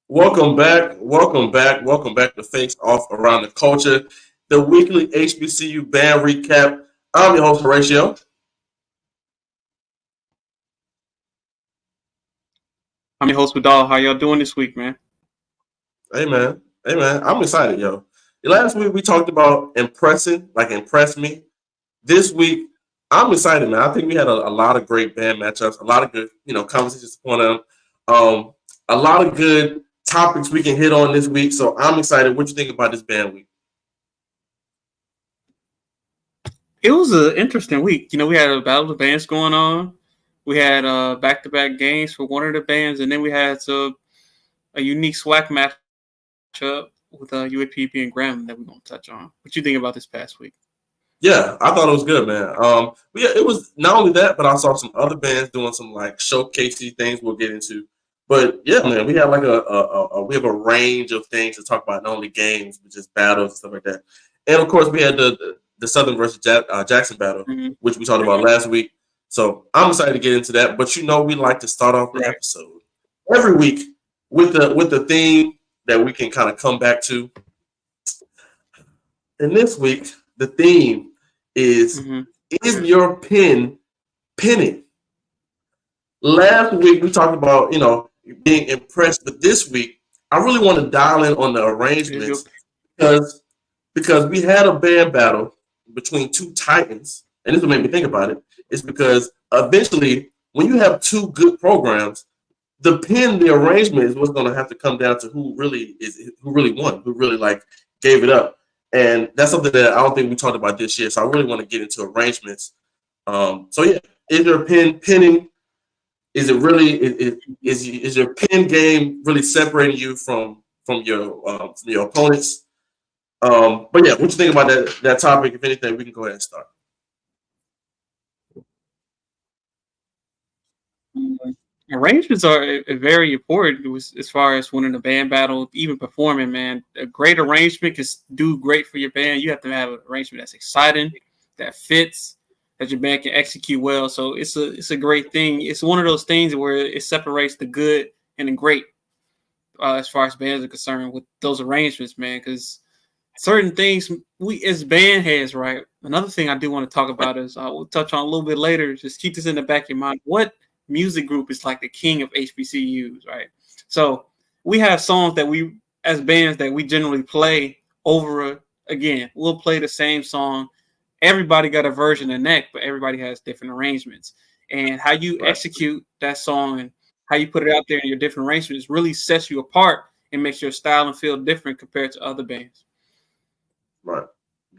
Welcome back. Welcome back. Welcome back to Face Off Around the Culture, the weekly HBCU band recap. I'm your host, Horatio. I'm your host, Vidal. How y'all doing this week, man? Hey, man. Hey, man. I'm excited, yo. Last week we talked about impressing, like impress me. This week, I'm excited, man. I think we had a lot of great band matchups, a lot of good, conversations to point on. Um, a lot of good topics we can hit on this week. So I'm excited. What you think about this band week? It was an interesting week. We had a battle of bands going on. We had back-to-back games for one of the bands, and then we had a unique SWAC matchup with UAPB and Graham that we're going to touch on. What you think about this past week? Yeah, I thought it was good, man. Yeah, it was not only that, but I saw some other bands doing some like showcasey things we'll get into. But yeah, man, we have like we have a range of things to talk about, not only games, but just battles and stuff like that. And of course, we had the Southern versus Jackson battle, Mm-hmm. which we talked about last week. So I'm excited to get into that. But we like to start off the Right. episode every week with the theme that we can kind of come back to. And this week, the theme is Mm-hmm. is your pen pinning? Last week we talked about, being impressed, but this week I really want to dial in on the Is your arrangements because we had a band battle between two titans, and this will make me think about it. It's because eventually, when you have two good programs, the arrangement is what's going to have to come down to who really won, who really like gave it up, and that's something that I don't think we talked about this year. So I really want to get into arrangements. So yeah, is your pinning? Is it really is your pin game really separating you from your opponents? But yeah, what you think about that topic? If anything, we can go ahead and start. arrangements are very important as far as winning a band battle, even performing. Man, a great arrangement can do great for your band. You have to have an arrangement that's exciting, that fits, that your band can execute well. So it's a great thing. It's one of those things where it separates the good and the great as far as bands are concerned with those arrangements, man. Because certain things we as band heads, right? Another thing I do want to talk about is we'll touch on a little bit later. Just keep this in the back of your mind. What music group is like the king of HBCUs, right? So we have songs that we as bands that we generally play over again. We'll play the same song. Everybody got a version of neck, but everybody has different arrangements. And how you Right, execute that song and how you put it out there in your different arrangements really sets you apart and makes your style and feel different compared to other bands. right,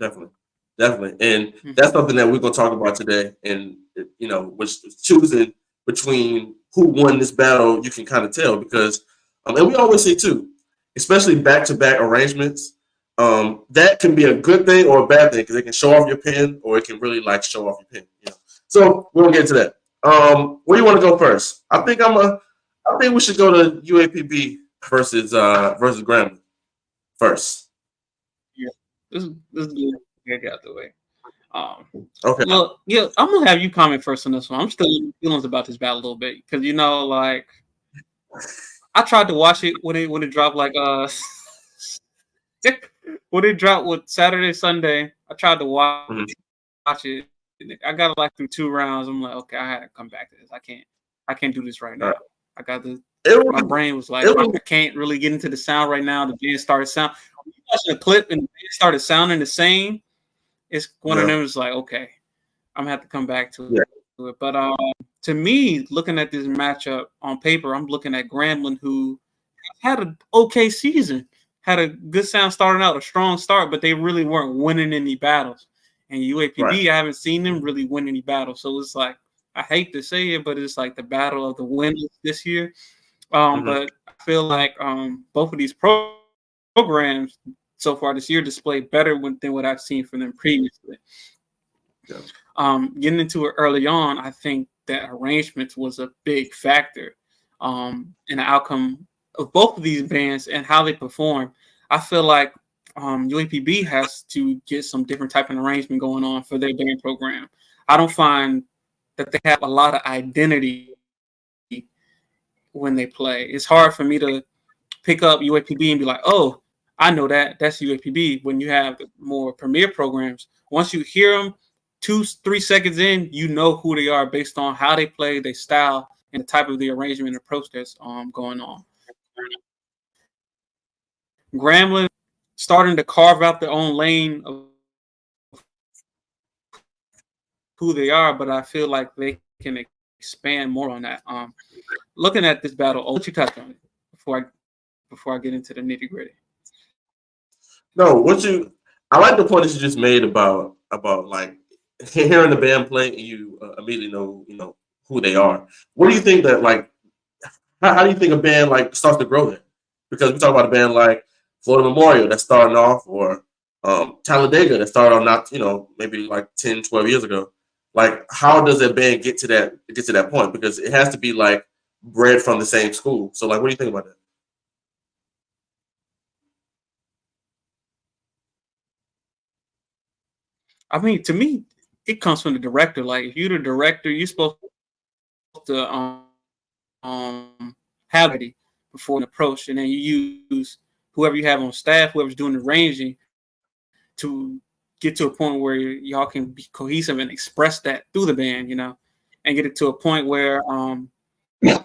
definitely, definitely, and Mm-hmm. that's something that we're gonna talk about today. And which choosing between who won this battle, you can kind of tell because, and we always say too, especially back to back arrangements. That can be a good thing or a bad thing because it can show off your pen or it can really like show off your pen. So we're gonna get to that. Where do you want to go first? I think we should go to UAPB versus Grambling first. Yeah, this is good. Get out the way. Um, Okay. well, yeah, I'm gonna have you comment first on this one. I'm still in feelings about this battle a little bit because like I tried to watch it when it dropped like when it dropped with Saturday Sunday. I tried to Mhm. watch it. I got like through two rounds. I'm like, okay, I had to come back to this. I can't do this right All now. right. I got the It my was brain was like, it was I can't really get into the sound right now. The band started sound. When you watching the clip and the band started sounding the same, it's one of yeah, them is like, okay, I'm gonna have to come back to yeah, it. But to me, looking at this matchup on paper, I'm looking at Grambling, who had an okay season, had a good sound starting out, a strong start, but they really weren't winning any battles. And right. UAPB, I haven't seen them really win any battles. So it's like I hate to say it, but it's like the battle of the winners this year. Hmm. But I feel like both of these programs so far this year display better than what I've seen from them previously. Yeah. Getting into it early on, I think that arrangements was a big factor in the outcome of both of these bands and how they perform. I feel like UAPB has to get some different type of arrangement going on for their band program. I don't find that they have a lot of identity when they play. It's hard for me to pick up UAPB and be like, oh, I know that's UAPB. When you have more premier programs, once you hear them 2-3 seconds in, you know who they are based on how they play, their style, and the type of the arrangement and approach that's going on. Grambling starting to carve out their own lane of who they are, but I feel like they can expand more on that. Looking at this battle, I'll let you touch on it before I get into the nitty gritty. No, I like the point that you just made about like hearing the band play and you immediately know who they are. What do you think that like? How do you think a band like starts to grow that? Because we talk about a band like Florida Memorial that's starting off, or Talladega that started off not maybe like 10, 12 years ago. Like, how does that band get to that point? Because it has to be like bred from the same school. So like, what do you think about that? I mean, to me, it comes from the director. Like, if you're the director, you're supposed to have it before an approach, and then you use whoever you have on staff, whoever's doing the arranging, to get to a point where y'all can be cohesive and express that through the band, and get it to a point where the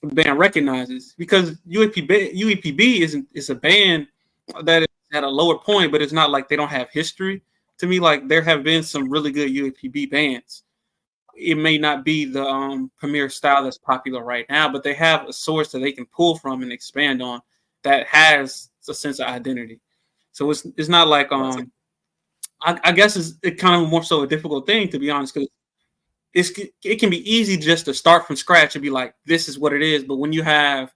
band recognizes, because UEPB is a band that is at a lower point, but it's not like they don't have history. To me, like, there have been some really good UEPB bands. It may not be the premier style that's popular right now, but they have a source that they can pull from and expand on that has a sense of identity. So it's not like I guess it's kind of more so a difficult thing, to be honest, because it can be easy just to start from scratch and be like, this is what it is. But when you have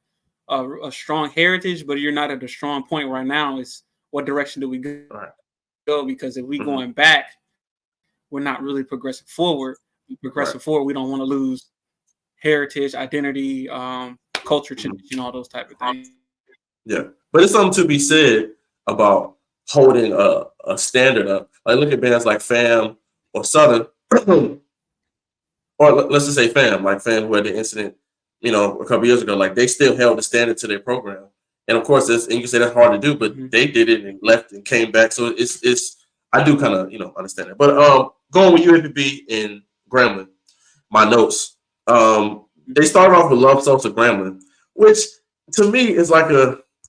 a strong heritage, but you're not at a strong point right now, it's what direction do we go? Right. Because if we going back, we're not really progressing forward. Forward, we don't want to lose heritage, identity, culture change, and all those type of things. Yeah, but it's something to be said about holding a standard up. Like, look at bands like Fam or Southern, or let's just say Fam, like Fam, who had the incident, a couple years ago. Like, they still held the standard to their program, and of course, and you can say that's hard to do, but they did it and left and came back. So it's I do kind of understand that. But going with UAPB and Grambling, my notes. They started off with Love Songs of Grambling, which to me is like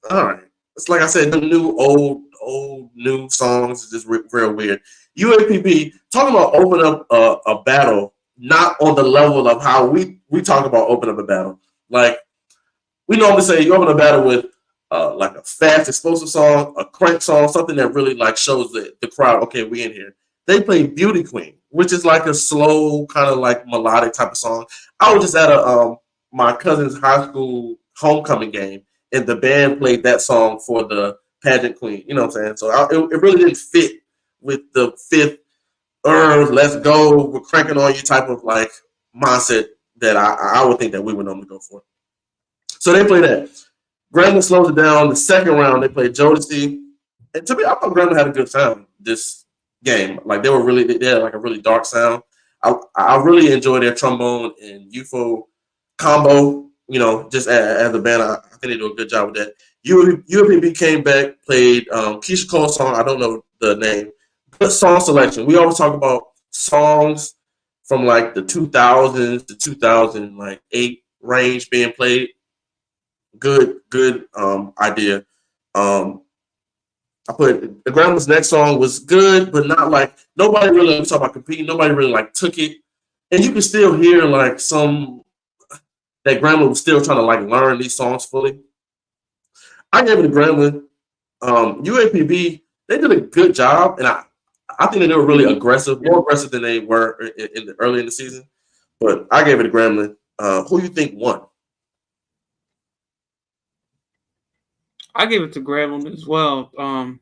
all right. It's like I said, the new songs is just real weird. UAPB talking about open up a battle, not on the level of how we talk about open up a battle. Like, we normally say you open a battle with like a fast, explosive song, a crank song, something that really like shows the crowd, okay, we in here. They played Beauty Queen, which is like a slow, kind of like melodic type of song. I was just at my cousin's high school homecoming game, and the band played that song for the pageant queen. You know what I'm saying? So it really didn't fit with the fifth let's go, we're cranking on you type of like mindset that I would think that we would normally go for. So they played that. Grambling slows it down. The second round, they played Jodeci. And to me, I thought Grambling had a good sound this game. Like, they had like a really dark sound. I really enjoyed their trombone and UFO combo. Just as a band, I think they do a good job with that. UAPB came back, played Keisha Cole's song. I don't know the name. Good song selection. We always talk about songs from like the 2000s to 2008 range being played. Good idea. I put the Grandma's next song was good, but not like nobody really talk about competing. Nobody really like took it, and you can still hear like that Grandma was still trying to like learn these songs fully. I gave it to Grambling. UAPB, they did a good job, and I think that they were really aggressive, more aggressive than they were early in the season. But I gave it to Grambling. Who you think won? I gave it to Grambling as well. I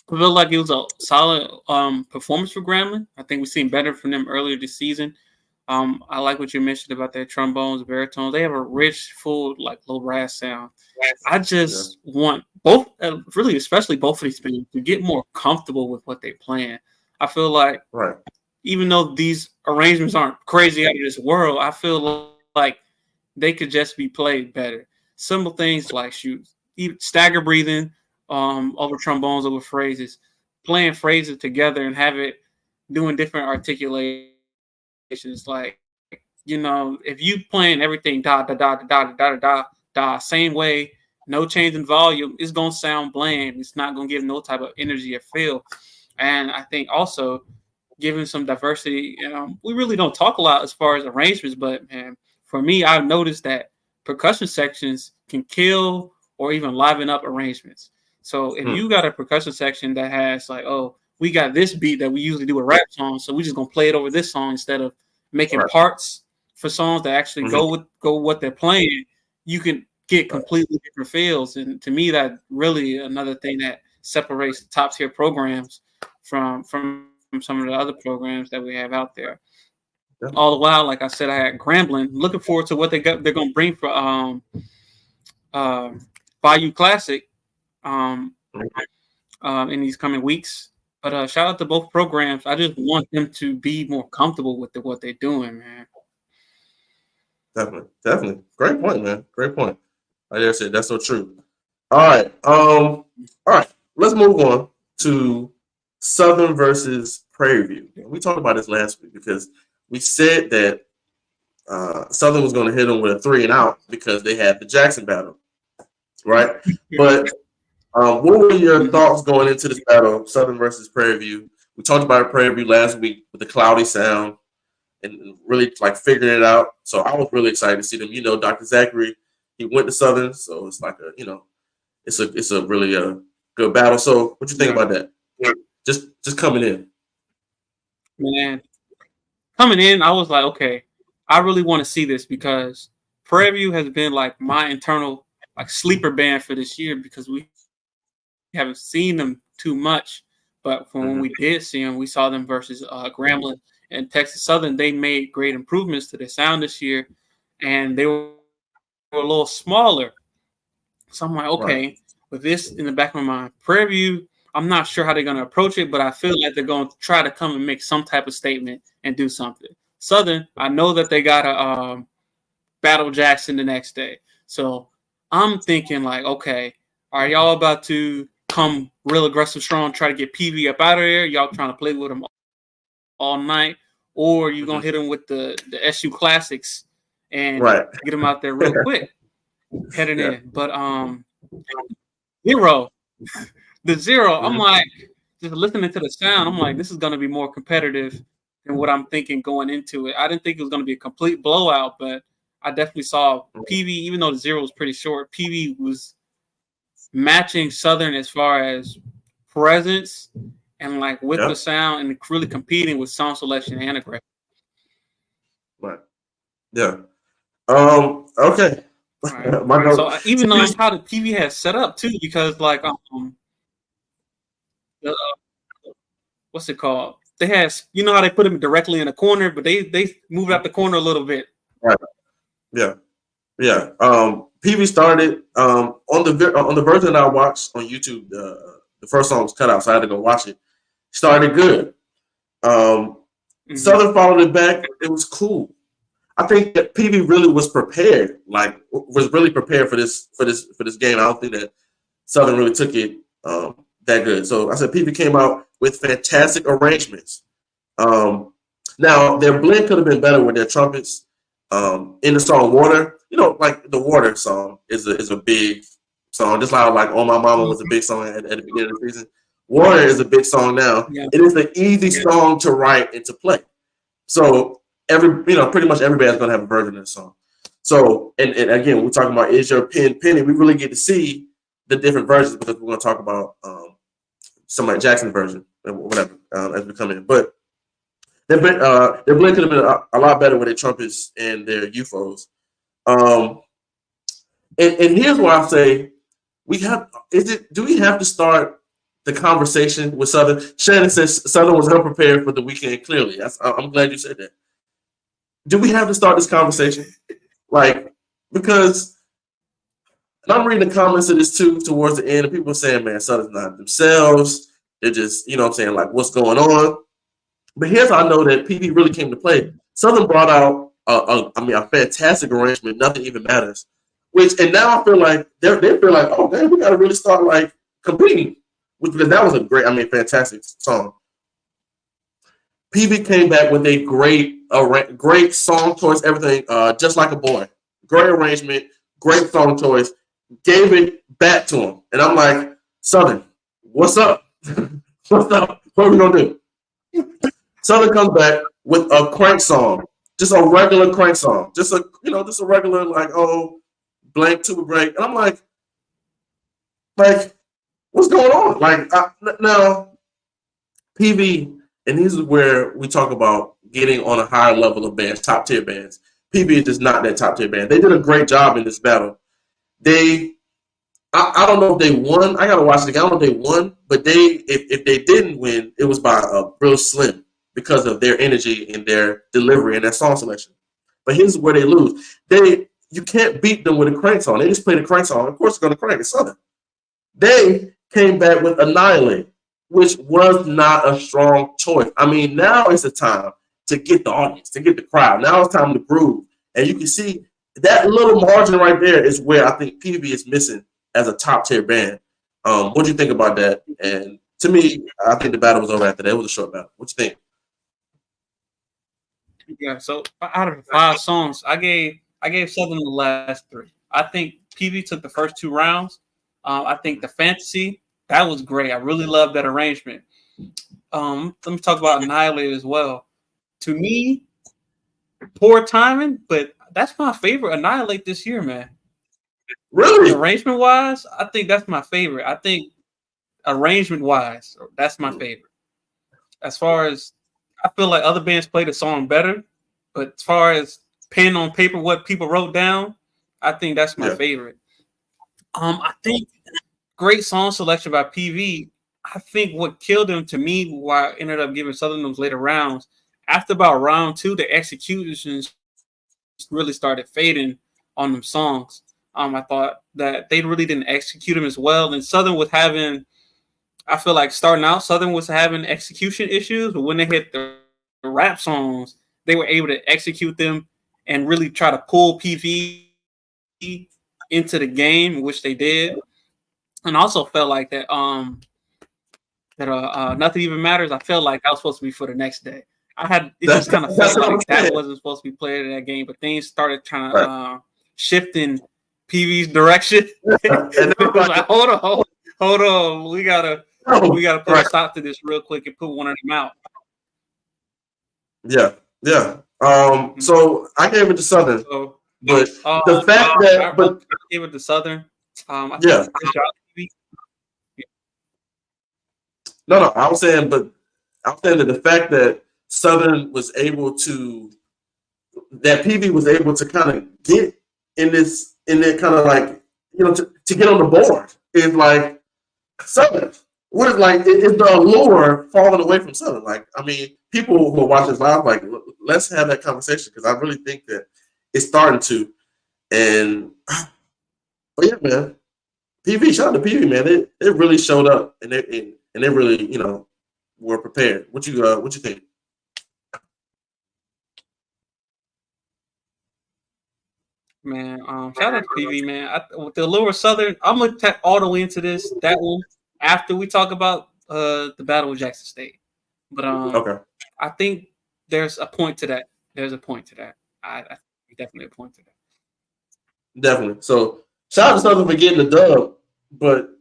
feel like it was a solid performance for Grambling. I think we've seen better from them earlier this season. I like what you mentioned about their trombones, baritones. They have a rich, full, like low brass sound. I just want both, really, especially both of these bands, to get more comfortable with what they're playing. I feel like, even though these arrangements aren't crazy out of this world, I feel like they could just be played better. simple things like even stagger breathing, over trombones, over phrases, playing phrases together and have it doing different articulations. Like, if you playing everything da da da da da da da da same way, no change in volume, it's gonna sound bland. It's not gonna give no type of energy or feel. And I think also giving some diversity. We really don't talk a lot as far as arrangements, but man, for me, I've noticed that percussion sections can kill or even liven up arrangements. So if you got a percussion section that has like, oh, we got this beat that we usually do a rap song, so we just gonna play it over this song instead of making parts for songs that actually go with what they're playing, you can get completely different feels. And to me, that really another thing that separates the top tier programs from some of the other programs that we have out there. Yeah. All the while, like I said, I had Grambling. Looking forward to what they're going to bring for Bayou Classic in these coming weeks. But shout out to both programs. I just want them to be more comfortable with what they're doing, man. Definitely. Great point, man. Great point. Like I said, that's so true. All right. All right. Let's move on to Southern versus Prairie View. We talked about this last week because we said that Southern was going to hit them with a 3 and out because they had the Jackson battle, right? But what were your thoughts going into this battle, Southern versus Prairie View? We talked about Prairie View last week with the cloudy sound and really like figuring it out. So I was really excited to see them. Dr. Zachary, he went to Southern, so it's like it's a really good battle. So what you think about that? Just coming in. Man, coming in, I was like, okay, I really want to see this because Prairie View has been like my internal like sleeper band for this year because we haven't seen them too much. But when we did see them, we saw them versus Grambling and Texas Southern. They made great improvements to their sound this year, and they were a little smaller. So I'm like, okay, with this in the back of my mind, Prairie View, I'm not sure how they're going to approach it, but I feel like they're going to try to come and make some type of statement and do something. Southern, I know that they got to battle Jackson the next day. So I'm thinking like, okay, are y'all about to come real aggressive, strong, try to get PV up out of there? Y'all trying to play with them all night? Or are you going to hit them with the SU Classics and get them out there real quick, heading in? But the zero, I'm like, just listening to the sound, I'm like, this is going to be more competitive than what I'm thinking going into it. I didn't think it was going to be a complete blowout, but I definitely saw PV, even though the zero was pretty short, PV was matching Southern as far as presence and like with the sound and really competing with sound selection and aggression. Right. Yeah. Okay. Right. So even though that's how the PV has set up too, because like what's it called? They had, how they put him directly in the corner, but they moved out the corner a little bit. Right. Yeah. Yeah. PV started on the version I watched on YouTube. The first song was cut out, so I had to go watch it. Started good. Southern followed it back. It was cool. I think that PV really was prepared. Like was really prepared for this game. I don't think that Southern really took it that good. So I said PV came out with fantastic arrangements. Now their blend could have been better with their trumpets. In the song Water, like the Water song is a big song. Just like Oh My Mama was a big song at the beginning of the season. Water is a big song now. Yeah. It is an easy song to write and to play. So pretty much every band's gonna have a version of the song. So and again, when we're talking about Is Your Pen Penny, we really get to see the different versions because we're gonna talk about some like Jackson version or whatever as we come in. But their blend could have been a lot better with their trumpets and their UFOs. And here's why I say do we have to start the conversation with Southern? Shannon says Southern was unprepared for the weekend. Clearly, I'm glad you said that. Do we have to start this conversation? Because I'm reading the comments of this too towards the end, and people are saying, man, Southern's not themselves. They're just, like, what's going on? But here's how I know that PV really came to play. Southern brought out a fantastic arrangement. Nothing Even Matters. and now I feel like they feel like, oh man, we got to really start like competing. Because that was a fantastic song. PV came back with a great song choice, everything. Just Like a Boy, great arrangement, great song choice. Gave it back to him, and I'm like, Southern, what's up? What's up? What are we gonna do? Southern comes back with a crank song, just a regular crank song, just a regular like blank tuba break, and I'm like, what's going on? Like now, PV, and this is where we talk about getting on a higher level of bands, top tier bands. PV is just not that top tier band. They did a great job in this battle. I don't know if they won. I gotta watch it again. I don't know if they won, but if they didn't win, it was by a real slim because of their energy and their delivery and their song selection. But here's where they lose. You can't beat them with a crank song. They just played a crank song. Of course, it's gonna crank. It's Southern. They came back with Annihilate, which was not a strong choice. I mean, now is the time to get the audience, to get the crowd. Now it's time to groove. And you can see that little margin right there is where I think PV is missing as a top tier band. What do you think about that? And to me, I think the battle was over after that. It was a short battle. What you think? Yeah, so out of the 5 songs, I gave Southern the last 3. I think PV took the first 2 rounds. I think the Fantasy, that was great. I really love that arrangement. Let me talk about Annihilate as well. To me, poor timing, but that's my favorite Annihilate this year, man. Really? Arrangement wise, I think that's my favorite. I think arrangement wise, that's my favorite. As far as I feel like other bands play the song better, but as far as pen on paper, what people wrote down, I think that's my favorite. I think great song selection by PV. I think what killed him to me, why I ended up giving Southern those later rounds, after about round 2, the executions really started fading on them songs. I thought that they really didn't execute them as well. And Southern was having, I feel like starting out, Southern was having execution issues, but when they hit the rap songs, they were able to execute them and really try to pull PV into the game, which they did. And also felt like that Nothing Even Matters. I felt like that was supposed to be for the next day. Just kind of felt like that wasn't supposed to be played in that game, but things started trying to shift in PV's direction. It was like, hold on, we gotta put a stop to this real quick and put one of them out. Yeah. So I gave it to Southern, but the fact that I gave it to Southern. No, I was saying that the fact that Southern was able to, that PV was able to kind of get in that kind of like, to get on the board is like Southern. What is like, is the allure falling away from Southern? Like, I mean, people who are watching this live, like, let's have that conversation because I really think that it's starting to. But yeah, man, PV, shout out to PV, man. They really showed up and they really, were prepared. What you think? Man, shout out to PV, man. With the Allure Southern, I'm gonna tap all the way into that one after we talk about the battle with Jackson State. But okay, I think there's a point to that. I definitely a point to that. Definitely. So shout out to Southern for getting the dub, but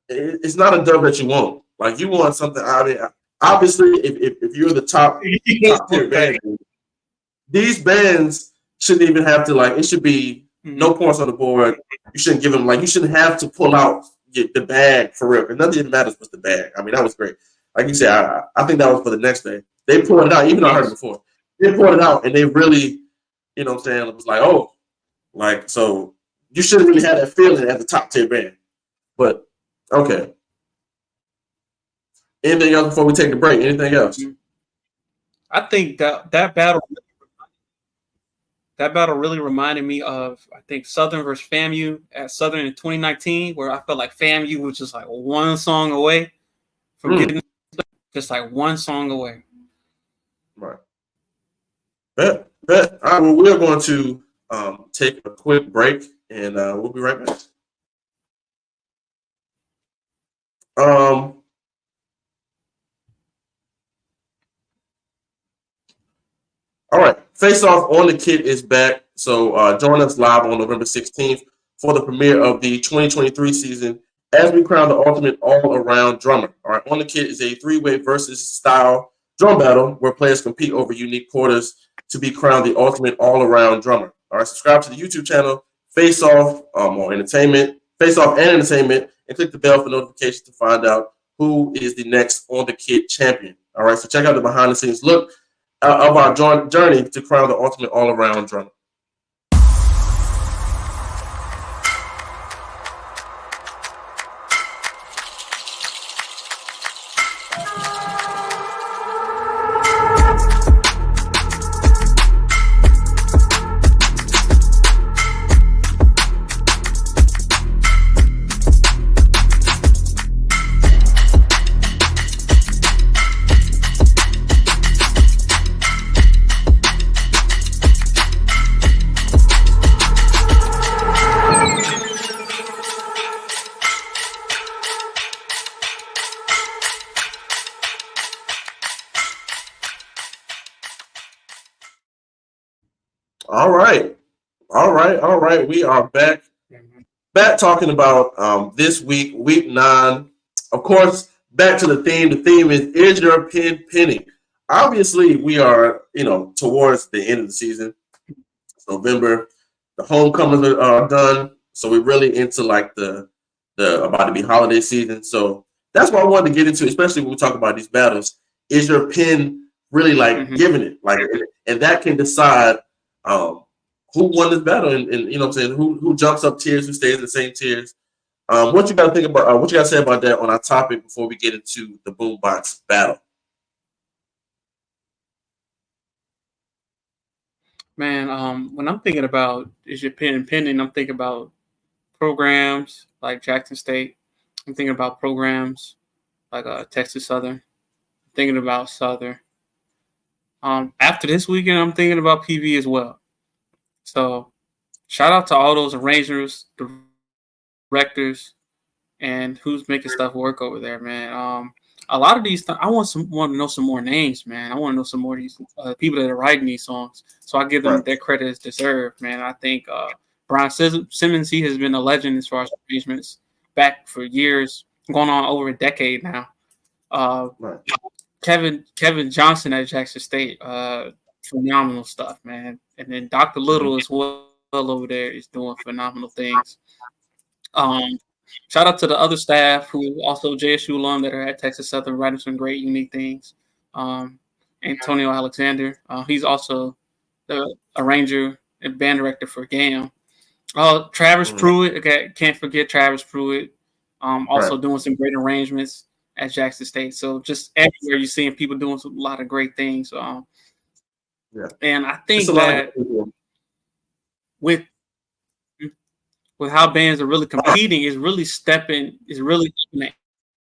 it's not a dub that you want. Like you want something. I mean, obviously, if you're the top tier band, these bands shouldn't even have to like. It should be no points on the board. You shouldn't give them like. You shouldn't have to pull out the bag for real. Because nothing even matters but the bag. I mean, that was great. Like you said, I think that was for the next day. They pulled it out, even though I heard it before. They pulled it out, and they really, you know what I'm saying? It was like, oh, like so. You shouldn't really have that feeling as a top tier band. But okay. Anything else before we take the break? Anything else? I think that battle really reminded me of, I think, Southern versus FAMU at Southern in 2019, where I felt like FAMU was just like one song away from getting just like one song away. Right. Bet. All right, well, we're going to take a quick break. and we'll be right back. All right, Face Off on the Kit is back. So join us live on November 16th for the premiere of the 2023 season as we crown the ultimate all-around drummer. All right, On the Kit is a three-way versus style drum battle where players compete over unique quarters to be crowned the ultimate all-around drummer. All right, subscribe to the YouTube channel Face Off or Entertainment, Face Off and Entertainment, and click the bell for notifications to find out who is the next On the Kit champion. All right, so check out the behind-the-scenes look of our journey to crown the ultimate all-around drummer. All right. We are back talking about this week, week 9. Of course, back to the theme. The theme is your pen penning? Obviously, we are, towards the end of the season. It's November. The homecomings are done. So we're really into like the about to be holiday season. So that's what I wanted to get into, especially when we talk about these battles. Is your pen really like giving it? Like, and that can decide who won this battle, and you know what I'm saying, who jumps up tiers, who stays in the same tiers. What you got to think about? What you got to say about that on our topic before we get into the boombox battle? Man, when I'm thinking about is your pen pending, I'm thinking about programs like Jackson State. I'm thinking about programs like Texas Southern. I'm thinking about Southern. After this weekend, I'm thinking about PV as well. So shout out to all those arrangers, directors, and who's making stuff work over there, man. A lot of these, I want to know some more names, man. I want to know some more of these people that are writing these songs, so I give them their credit as deserved, man. I think Brian Simmons, he has been a legend as far as arrangements back for years, going on over a decade now. Kevin Johnson at Jackson State, phenomenal stuff, man. And then Dr. Little as well over there is doing phenomenal things. Shout out to the other staff who also JSU alum that are at Texas Southern writing some great, unique things. Antonio Alexander, he's also the arranger and band director for GAM. Travis Pruitt, okay, can't forget Travis Pruitt, also doing some great arrangements at Jackson State. So just everywhere you're seeing people doing a lot of great things. And I think that with how bands are really competing is really stepping the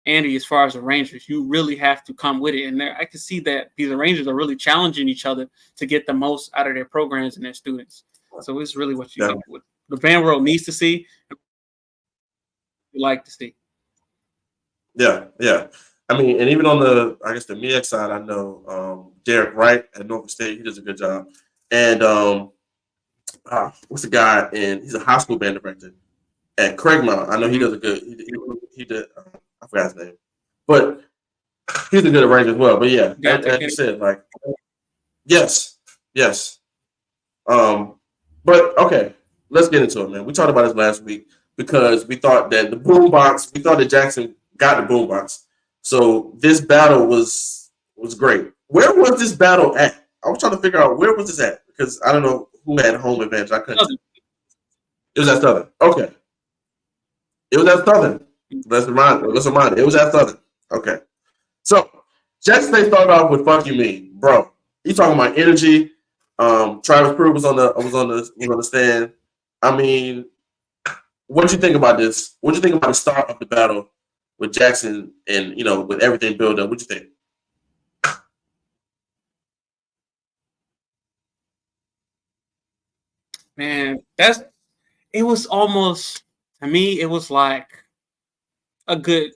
ante as far as arrangers. You really have to come with it. And I can see that these arrangers are really challenging each other to get the most out of their programs and their students. So it's really what the band world needs to see. We like to see. Yeah. I mean, and even on the MEX side, I know Derek Wright at Norfolk State, he does a good job. And what's the guy? And he's a high school band director at Craigmount. I know he does a good. He did. I forgot his name, but he's a good arranger as well. But yeah, as you said, like yes. But okay, let's get into it, man. We talked about this last week because we thought that that Jackson got the boombox. So this battle was great. Where was this battle at? I was trying to figure out where was this at because I don't know who had home advantage. I couldn't. It was at Southern. Okay. It was at Southern. Let's remind it. It was at Southern. Okay. So Jackson State started off with "Fuck You Mean," bro. You talking about energy? Travis Pruitt was on the stand. I mean, what did you think about this? What did you think about the start of the battle with Jackson and with everything built up? What did you think? Man, it was almost, to me, it was like a good.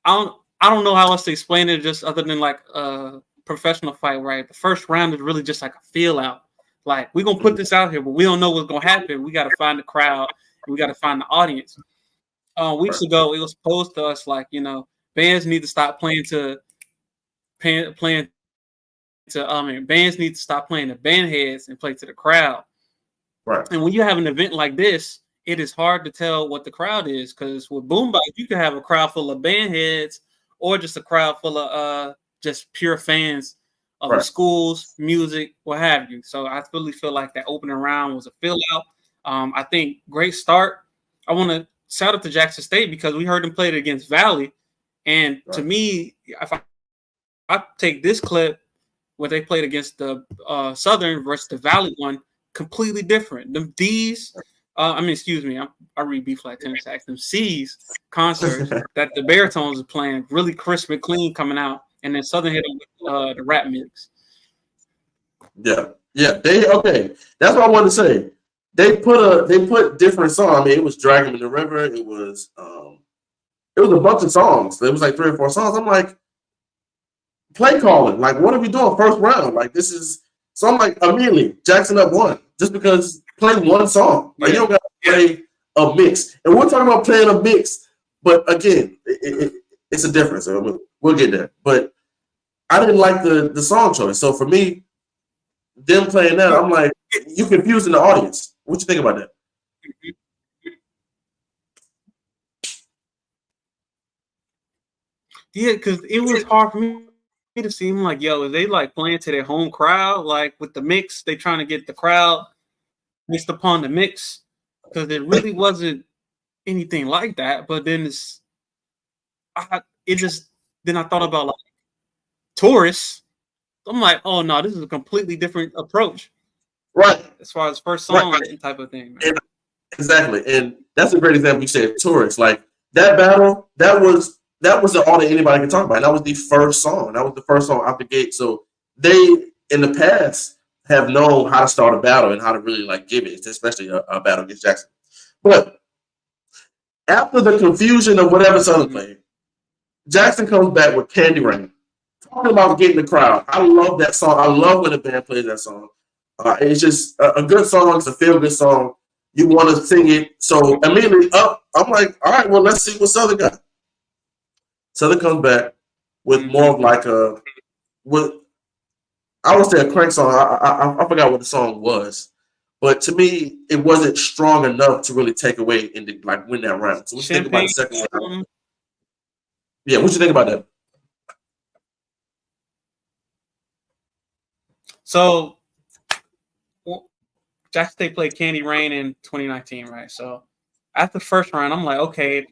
I don't know how else to explain it, just other than like a professional fight, right? The first round is really just like a feel out. Like, we're gonna put this out here, but we don't know what's gonna happen. We gotta find the crowd, and we gotta find the audience. Weeks ago, it was posed to us like, bands need to stop playing to bands need to stop playing to band heads and play to the crowd. Right. And when you have an event like this, it is hard to tell what the crowd is, because with boombox, you can have a crowd full of band heads or just a crowd full of just pure fans of the schools, music, what have you. So I really feel like that opening round was a fill out. I think great start. I want to shout out to Jackson State because we heard them play it against Valley. And to me, if I take this clip, what they played against the Southern versus the Valley one, completely different. Them D's, excuse me, I read B flat tenor sax. Them C's concerts that the baritones are playing really crisp and clean coming out, and then Southern hit them with the rap mix. Yeah. That's what I wanted to say. They put different songs. I mean, it was Dragon in the River. It was a bunch of songs. It was like 3 or 4 songs. I'm like, play calling. Like, what are we doing first round? Like, this is so. I'm like, immediately Jackson up 1 just because play one song. Like, you don't got to play a mix. And we're talking about playing a mix, but again, it's a difference. So we'll get there. But I didn't like the song choice. So for me, them playing that, I'm like, you confusing the audience. What you think about that? Yeah, because it was hard for me to seem like, are they like playing to their home crowd? Like with the mix, they trying to get the crowd based upon the mix, because it really wasn't anything like that. But then then I thought about like tourists. I'm like, oh no, this is a completely different approach. Right. As far as first song type of thing. Exactly. And that's a great example. You said tourists. Like that battle, that was all that anybody could talk about. And that was the first song. That was the first song out the gate. So they, in the past, have known how to start a battle and how to really like give it, especially a battle against Jackson. But after the confusion of whatever Southern played, Jackson comes back with Candy Rain, talking about getting the crowd. I love that song. I love when the band plays that song. It's just a good song. It's a feel-good song. You want to sing it. So immediately up, I'm like, all right, well, let's see what Southern got. Southern comes back with more of like I would say a crank song. I forgot what the song was, but to me, it wasn't strong enough to really take away and like win that round. So what you think about the second round? Yeah, what you think about that? So, Jackson State played Candy Rain in 2019, right? So, after the first round, I'm like, okay,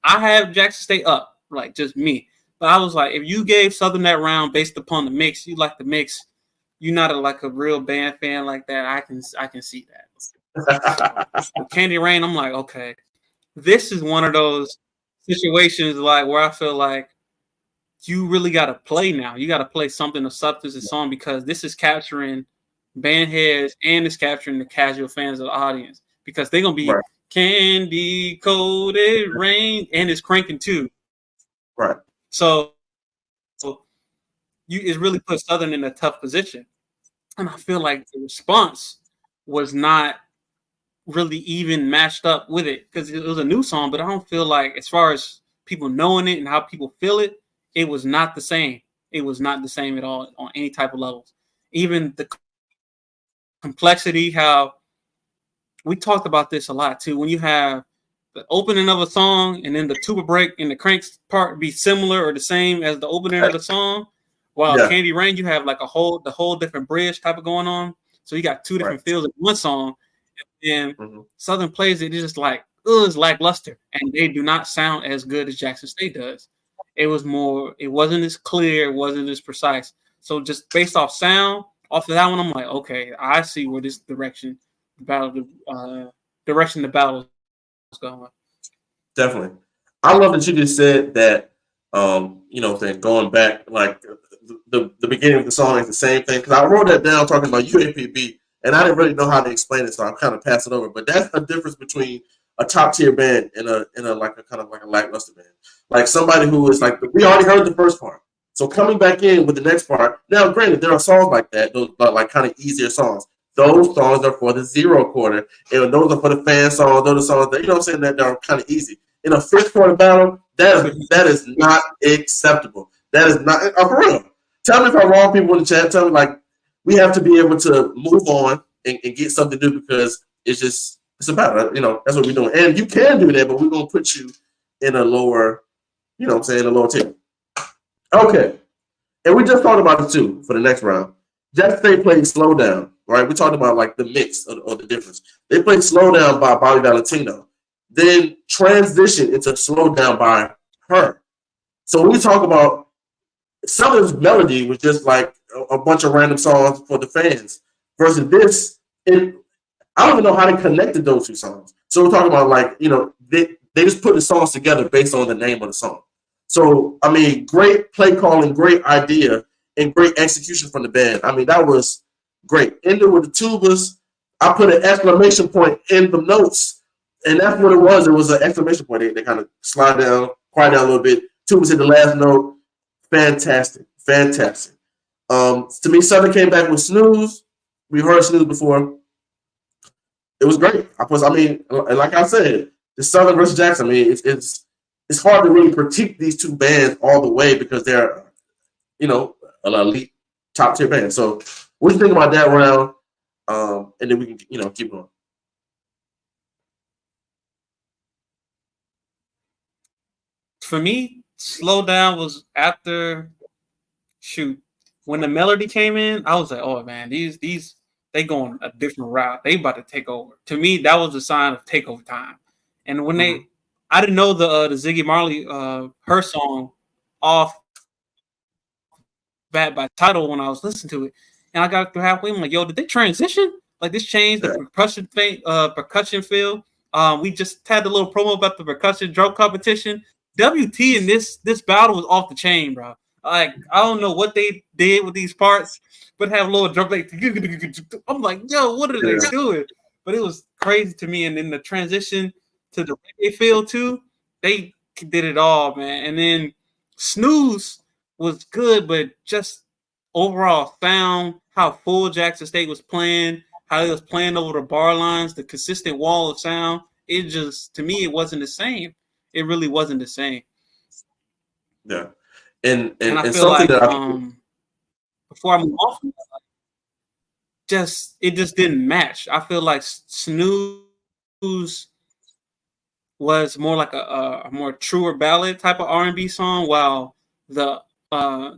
I have Jackson State up, like just me. But I was like, if you gave Southern that round based upon the mix, you like the mix, you're not like a real band fan like that. I can see that. With Candy Rain, I'm like, okay, this is one of those situations like where I feel like you really got to play now. You got to play something of substance and song, because this is capturing band heads and it's capturing the casual fans of the audience, because they're gonna be candy coated rain and it's cranking too. Right. So it really put Southern in a tough position. And I feel like the response was not really even matched up with it, because it was a new song, but I don't feel like, as far as people knowing it and how people feel it, it was not the same. It was not the same at all on any type of levels. Even the complexity, how we talked about this a lot too. When you have the opening of a song and then the tuba break and the cranks part be similar or the same as the opening of the song, while Candy Rain, you have like the whole different bridge type of going on. So you got two different feels in one song, and Southern plays it, it's just like, it's lackluster, and they do not sound as good as Jackson State does. It wasn't as clear, it wasn't as precise. So just based off sound, off of that one, I'm like, okay, I see where this direction the battle is going. Definitely. I love that you just said that, going back, like the beginning of the song is the same thing. Because I wrote that down talking about UAPB. And I didn't really know how to explain it, so I'm kind of passing it over. But that's a difference between a top tier band and a like a kind of like a lackluster band. Like somebody who is like, we already heard the first part. So coming back in with the next part. Now, granted, there are songs like that, those like kind of easier songs. Those songs are for the zero quarter, and those are for the fan songs. Those are songs that, you know what I'm saying, that are kind of easy. In a fifth quarter battle, that is not acceptable. That is not for real. Tell me if I'm wrong, people in the chat. Tell me, like, we have to be able to move on and get something to do, because it's a battle. You know, that's what we're doing. And you can do that, but we're gonna put you in a lower, you know what I'm saying, a lower tier. Okay. And we just talked about it too for the next round. Jackson State played Slow Down, right? We talked about like the mix or the difference. They played Slow Down by Bobby Valentino, then transition into Slow Down by her. So when we talk about Southern's melody was just like a bunch of random songs for the fans, versus this, and I don't even know how they connected those two songs. So we're talking about, like, you know, they just put the songs together based on the name of the song. So, I mean, great play calling, great idea, and great execution from the band. I mean, that was great. Ended with the tubas. I put an exclamation point in the notes, and that's what it was. It was an exclamation point. They kind of slide down, quiet down a little bit. Tubas hit the last note. Fantastic. Fantastic. To me, Southern came back with Snooze. We heard Snooze before. It was great. I mean, like I said, the Southern versus Jackson, I mean, it's hard to really critique these two bands all the way, because they're, you know, an elite top tier band. So what do you think about that round? And then we can, you know, keep going. For me, Slow Down was after when the melody came in. I was like, oh man, these they going a different route. They about to take over. To me, that was a sign of takeover time. And when I didn't know the Ziggy Marley her song off Bad by Title when I was listening to it, and I got through halfway. I'm like, yo, did they transition? Like, this changed the percussion feel. We just had the little promo about the percussion drum competition. WT in this battle was off the chain, bro. Like, I don't know what they did with these parts, but have a little drum like, I'm like, yo, what are they doing? But it was crazy to me. And then the transition to the reggae feel too, they did it all, man. And then Snooze was good, but just overall found how full Jackson State was playing, how he was playing over the bar lines, the consistent wall of sound. It just, to me, it wasn't the same. It really wasn't the same. Yeah. And I feel like before I move off, it just didn't match. I feel like Snooze was more like a more truer ballad type of R&B song, while the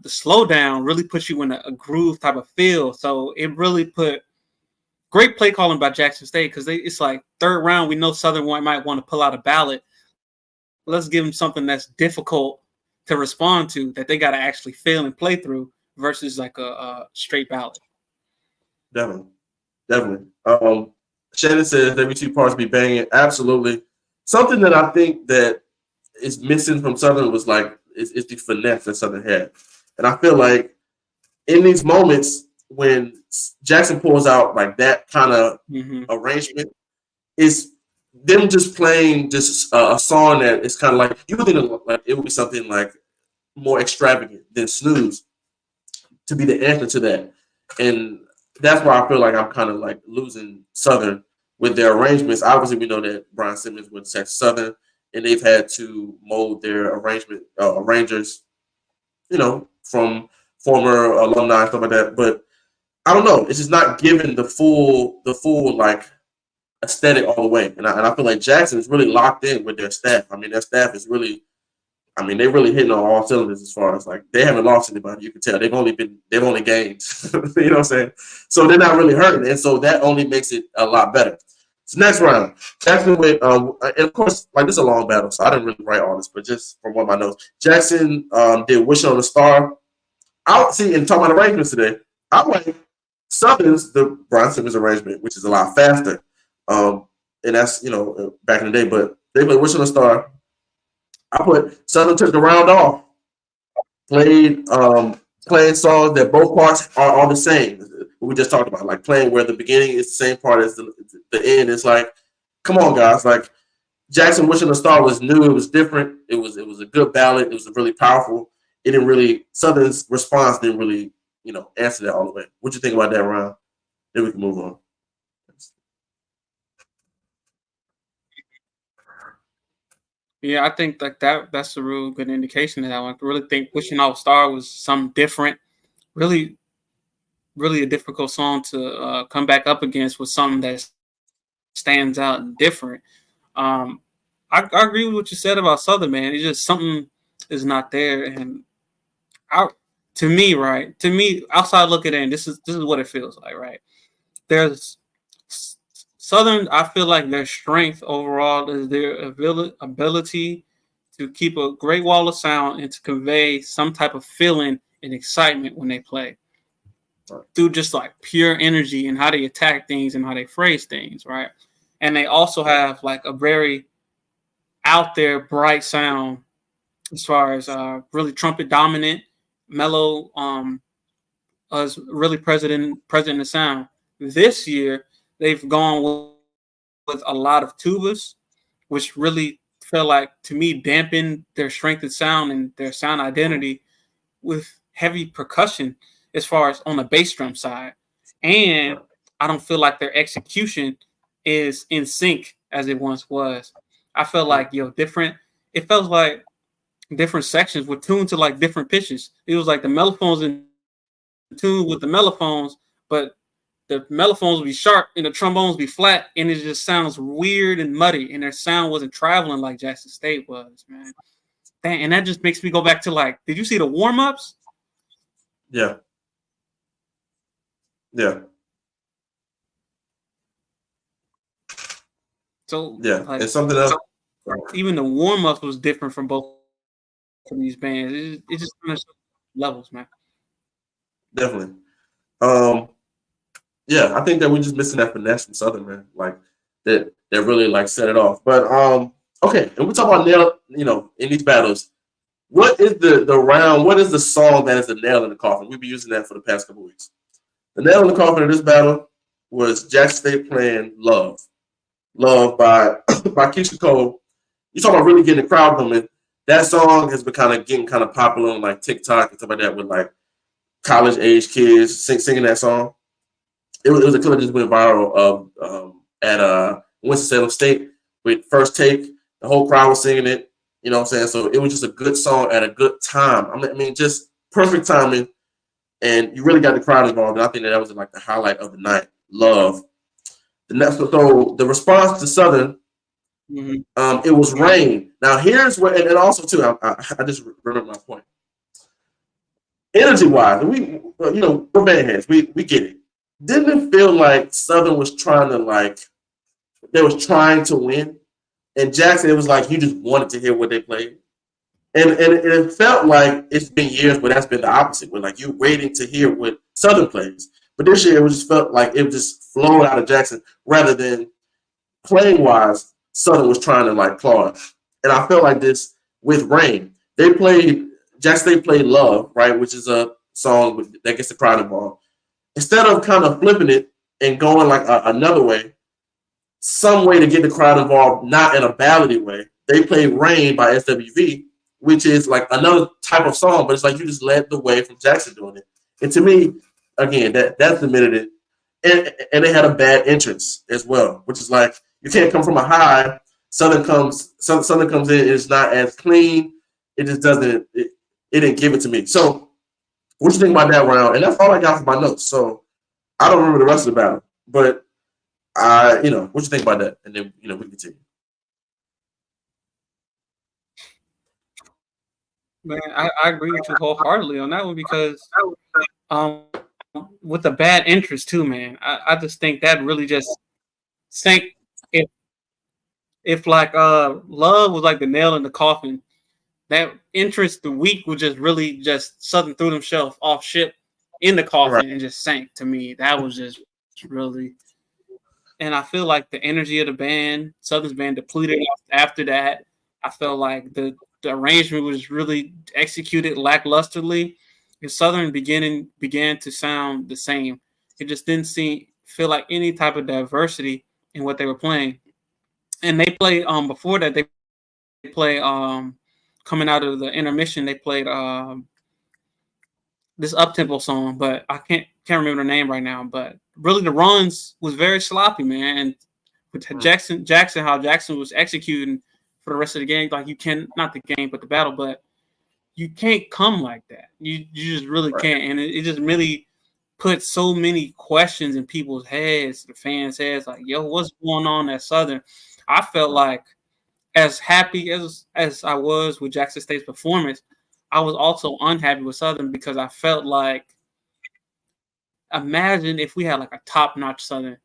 Slow Down really puts you in a groove type of feel. So it really put great play calling by Jackson State, because it's like third round. We know Southern might want to pull out a ballad. Let's give them something that's difficult to respond to, that they got to actually feel and play through, versus like a straight ballad. Definitely. Shannon says every two parts be banging. Absolutely. Something that I think that is missing from Southern was like is the finesse that Southern had, and I feel like in these moments when Jackson pulls out like that kind of arrangement, is them just playing just a song that is kind of like, you would think like it would be something like more extravagant than Snooze to be the answer to that. And that's why I feel like I'm kind of like losing Southern with their arrangements. Obviously, we know that Brian Simmons went to Texas Southern, and they've had to mold their arrangers, you know, from former alumni and stuff like that. But I don't know. It's just not giving the full like aesthetic all the way. And I feel like Jackson is really locked in with their staff. I mean, their staff is really, I mean, they're really hitting on all cylinders as far as like they haven't lost anybody. You can tell they've only gained. You know what I'm saying? So they're not really hurting, and so that only makes it a lot better. So next round, Jackson went, and of course, like this is a long battle, so I didn't really write all this, but just from one of my notes, Jackson did "Wish on a Star." I'll see, and talking about arrangements today, I like Southern's, the Brian Simmons arrangement, which is a lot faster, and that's, you know, back in the day. But they played "Wish on a Star." I put Southern took the round off, played songs that both parts are the same. what we just talked about, like playing where the beginning is the same part as the end. It's like, come on, guys, like Jackson Wishing a Star was new, it was different, it was a good ballad, it was really powerful. It didn't really Southern's response didn't really, answer that all the way. What you think about that, Ryan? Then we can move on. Yeah, I think like that's a real good indication of that one. I really think Wishing All Star was something different. Really, really a difficult song to come back up against with something that stands out and different. Um, I agree with what you said about Southern, man. It's just something is not there, and I, to me, right? To me, outside looking in, this is what it feels like, right? There's Southern. I feel like their strength overall is their ability to keep a great wall of sound and to convey some type of feeling and excitement when they play through just like pure energy and how they attack things and how they phrase things, right? And they also have like a very out there bright sound as far as really trumpet dominant, mellow, is really present in the sound. This year they've gone with a lot of tubas, which really feel like to me dampen their strength of sound and their sound identity with heavy percussion as far as on the bass drum side. And I don't feel like their execution is in sync as it once was. I feel like, it felt like different sections were tuned to like different pitches. It was like the mellophones in tune with the mellophones, but the mellophones would be sharp and the trombones be flat, and it just sounds weird and muddy, and their sound wasn't traveling like Jackson State was, man. And that just makes me go back to like, did you see the warm-ups? Yeah. Yeah. So yeah, like, and something else. Even the warm-ups was different from both of these bands. It just kind of levels, man. Definitely. Yeah, I think that we're just missing that finesse from Southern, man. Like that really like set it off. But okay, and we talk about nail, in these battles. What is the round? What is the song that is the nail in the coffin? We've been using that for the past couple weeks. The nail in the coffin of this battle was Jackson State playing "Love," "Love" by by Keisha Cole. You talk about really getting the crowd going. That song has been getting kind of popular on like TikTok and stuff like that with like college age kids singing that song. It was a clip that just went viral at Winston-Salem State with First Take. The whole crowd was singing it. You know what I'm saying? So it was just a good song at a good time. I mean, just perfect timing. And you really got the crowd involved. And I think that was like the highlight of the night. Love. So the response to Southern, it was Rain. Now here's where, and also too, I just remember my point. Energy-wise, we're bandheads. We get it. Didn't it feel like Southern was trying to win? And Jackson, it was like you just wanted to hear what they played. And it felt like it's been years where that's been the opposite, where like you're waiting to hear what Southern plays. But this year it just felt like it just flowed out of Jackson rather than playing wise, Southern was trying to like claw it. And I felt like this with Rain. Jackson State played Love, right, which is a song that gets the crowd involved. Instead of kind of flipping it and going like another way, some way to get the crowd involved, not in a ballady way, they played Rain by SWV, which is like another type of song, but it's like you just led the way from Jackson doing it. And to me, again, that's the and they had a bad entrance as well, which is like you can't come from a high. Southern comes in, it's not as clean. It just doesn't. It didn't give it to me. So, what you think about that round? And that's all I got for my notes. So, I don't remember the rest of the battle, but what you think about that? And then we continue. Man, I agree with you wholeheartedly on that one because with the bad interest too, man. I just think that really just sank. If like Love was like the nail in the coffin, that interest the week was just really just Southern threw themselves off ship in the coffin and just sank. To me, that was just really. And I feel like the energy of the band, Southern's band, depleted after that. I felt like the arrangement was really executed lacklusterly. And Southern began to sound the same. It just didn't feel like any type of diversity in what they were playing. And they played before that they played coming out of the intermission, they played this up-tempo song, but I can't remember the name right now. But really, the runs was very sloppy, man. And with Jackson, how Jackson was executing for the rest of the game, like you can not the game, but the battle, but you can't come like that. You just really can't, and it just really put so many questions in people's heads, the fans' heads, like, yo, what's going on at Southern? I felt like as happy as I was with Jackson State's performance, I was also unhappy with Southern because I felt like, imagine if we had like a top-notch Southern